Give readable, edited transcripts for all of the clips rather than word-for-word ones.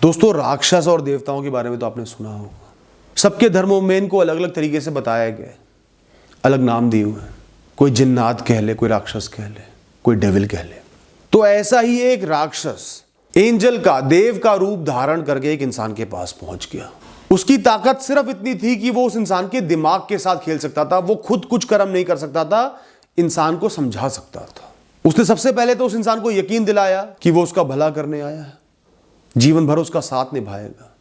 दोस्तों, राक्षस और देवताओं के बारे में तो आपने सुना होगा। सबके धर्मों में इनको अलग अलग तरीके से बताया गया है, अलग नाम दिए हुए हैं। कोई जिन्नात कह ले, कोई राक्षस कह ले, कोई डेविल कह ले। तो ऐसा ही एक राक्षस एंजल का, देव का रूप धारण करके एक इंसान के पास पहुंच गया। उसकी ताकत सिर्फ इतनी थी कि वो उस इंसान के दिमाग के साथ खेल सकता था। वो खुद कुछ कर्म नहीं कर सकता था, इंसान को समझा सकता था। उसने सबसे पहले तो उस इंसान को यकीन दिलाया कि वो उसका भला करने आया है, जीवन भर उसका साथ निभाएगा,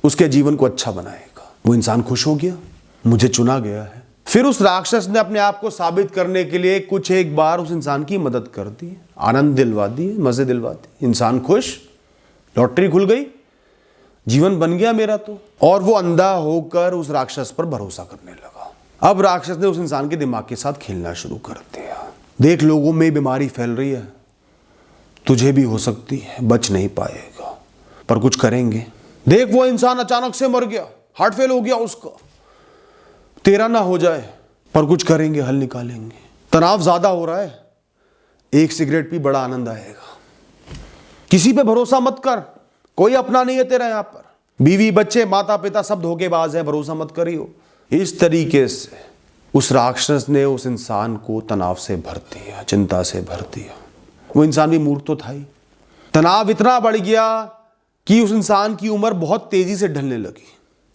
उसके जीवन को अच्छा बनाएगा। वो इंसान खुश हो गया, मुझे चुना गया है। फिर उस राक्षस ने अपने आप को साबित करने के लिए कुछ एक बार उस इंसान की मदद कर दी, आनंद दिलवा दी, मजे दिलवा दी। इंसान खुश, लॉटरी खुल गई, जीवन बन गया मेरा तो। और वो अंधा होकर उस राक्षस पर भरोसा करने लगा। अब राक्षस ने उस इंसान के दिमाग के साथ खेलना शुरू कर दिया। देख, लोगों में बीमारी फैल रही है, तुझे भी हो सकती है, बच नहीं पाएगा, पर कुछ करेंगे। देख, वो इंसान अचानक से मर गया, हार्ट फेल हो गया उसका, तेरा ना हो जाए, पर कुछ करेंगे, हल निकालेंगे। तनाव ज्यादा हो रहा है, एक सिगरेट पी, बड़ा आनंद आएगा। किसी पे भरोसा मत कर, कोई अपना नहीं है तेरा यहां पर। बीवी बच्चे माता पिता सब धोखेबाज है, भरोसा मत करियो। इस तरीके से उस राक्षस ने उस इंसान को तनाव से भर दिया, चिंता से भर दिया। वो इंसान भी मूर्ख तो था ही। तनाव इतना बढ़ गया कि उस इंसान की उम्र बहुत तेजी से ढलने लगी।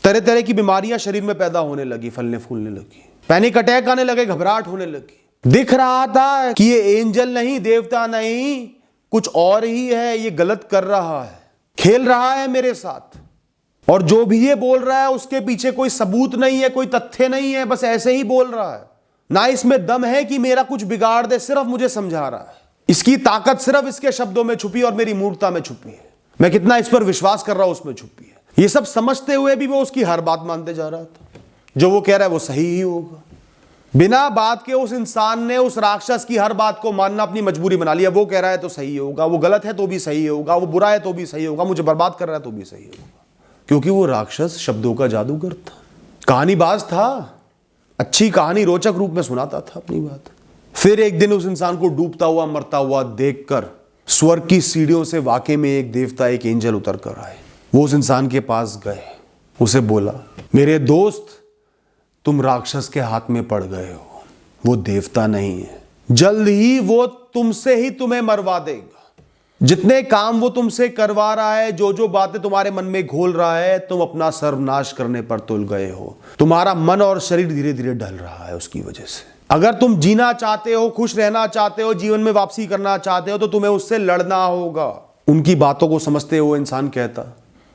तरह तरह की बीमारियां शरीर में पैदा होने लगी, फलने फूलने लगी, पैनिक अटैक आने लगे, घबराहट होने लगी। दिख रहा था कि ये एंजल नहीं, देवता नहीं, कुछ और ही है, ये गलत कर रहा है, खेल रहा है मेरे साथ। और जो भी ये बोल रहा है उसके पीछे कोई सबूत नहीं है, कोई तथ्य नहीं है, बस ऐसे ही बोल रहा है। ना इसमें दम है कि मेरा कुछ बिगाड़ दे, सिर्फ मुझे समझा रहा है। इसकी ताकत सिर्फ इसके शब्दों में छुपी और मेरी मूर्खता में छुपी है। मैं कितना इस पर विश्वास कर रहा हूं उसमें छुपी है। ये सब समझते हुए भी वो उसकी हर बात मानते जा रहा था। जो वो कह रहा है वो सही ही होगा। बिना बात के उस इंसान ने उस राक्षस की हर बात को मानना अपनी मजबूरी बना लिया। वो कह रहा है तो सही होगा, वो गलत है तो भी सही होगा, वो बुरा है तो भी सही होगा, मुझे बर्बाद कर रहा है तो भी सही होगा। क्योंकि वो राक्षस शब्दों का जादूगर था, कहानीबाज था, अच्छी कहानी रोचक रूप में सुनाता था अपनी बात। फिर एक दिन उस इंसान को डूबता हुआ, मरता हुआ देखकर स्वर्ग की सीढ़ियों से वाकई में एक देवता, एक एंजल उतर कर आए। वो उस इंसान के पास गए, उसे बोला, मेरे दोस्त, तुम राक्षस के हाथ में पड़ गए हो, वो देवता नहीं है, जल्द ही वो तुमसे ही तुम्हें मरवा देगा। जितने काम वो तुमसे करवा रहा है, जो जो बातें तुम्हारे मन में घोल रहा है, तुम अपना सर्वनाश करने पर तुल गए हो। तुम्हारा मन और शरीर धीरे धीरे ढल रहा है उसकी वजह से। अगर तुम जीना चाहते हो, खुश रहना चाहते हो, जीवन में वापसी करना चाहते हो, तो तुम्हें उससे लड़ना होगा। उनकी बातों को समझते हुए इंसान कहता,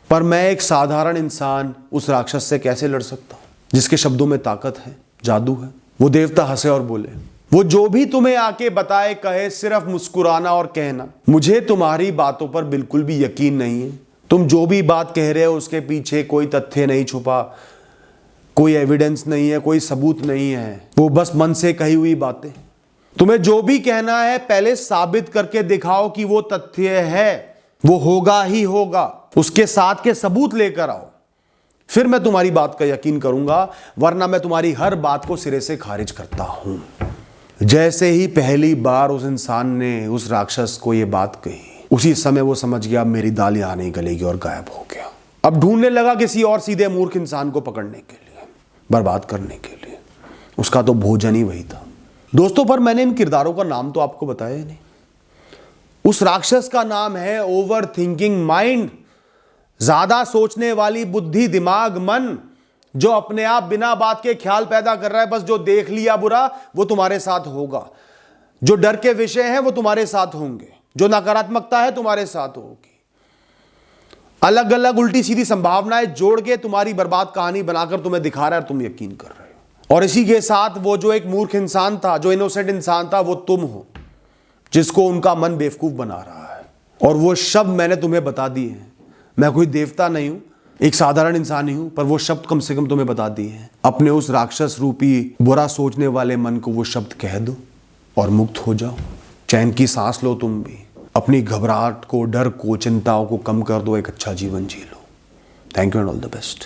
पर मैं एक साधारण इंसान उस राक्षस से कैसे लड़ सकता हूं जिसके शब्दों में ताकत है, जादू है। वो देवता हंसे और बोले, वो जो भी तुम्हें आके बताए कहे, सिर्फ मुस्कुराना और कहना, मुझे तुम्हारी बातों पर बिल्कुल भी यकीन नहीं है। तुम जो भी बात कह रहे हो उसके पीछे कोई तथ्य नहीं छुपा, कोई एविडेंस नहीं है, कोई सबूत नहीं है, वो बस मन से कही हुई बातें। तुम्हें जो भी कहना है पहले साबित करके दिखाओ कि वो तथ्य है, वो होगा ही होगा, उसके साथ के सबूत लेकर आओ, फिर मैं तुम्हारी बात का यकीन करूंगा, वरना मैं तुम्हारी हर बात को सिरे से खारिज करता हूं। जैसे ही पहली बार उस इंसान ने उस राक्षस को यह बात कही, उसी समय वो समझ गया मेरी दाल यहां नहीं गलेगी, और गायब हो गया। अब ढूंढने लगा किसी और सीधे मूर्ख इंसान को पकड़ने के लिए, बर्बाद करने के लिए। उसका तो भोजन ही वही था। दोस्तों, पर मैंने इन किरदारों का नाम तो आपको बताया नहीं। उस राक्षस का नाम है ओवर थिंकिंग माइंड, ज्यादा सोचने वाली बुद्धि, दिमाग, मन, जो अपने आप बिना बात के ख्याल पैदा कर रहा है। बस जो देख लिया बुरा वो तुम्हारे साथ होगा, जो डर के विषय हैं वो तुम्हारे साथ होंगे, जो नकारात्मकता है तुम्हारे साथ होगी। अलग अलग उल्टी सीधी संभावनाएं जोड़ के तुम्हारी बर्बाद कहानी बनाकर तुम्हें दिखा रहा है और तुम यकीन कर रहे हो। और इसी के साथ वो जो एक मूर्ख इंसान था, जो इनोसेंट इंसान था, वो तुम हो, जिसको उनका मन बेवकूफ बना रहा है। और वो शब्द मैंने तुम्हें बता दिए हैं। मैं कोई देवता नहीं हूं, एक साधारण इंसान ही हूं, पर वो शब्द कम से कम तुम्हें बता दिए हैं। अपने उस राक्षस रूपी बुरा सोचने वाले मन को वो शब्द कह दो और मुक्त हो जाओ। चैन की सांस लो, तुम भी अपनी घबराहट को, डर को, चिंताओं को कम कर दो, एक अच्छा जीवन जी लो। Thank you and all the best.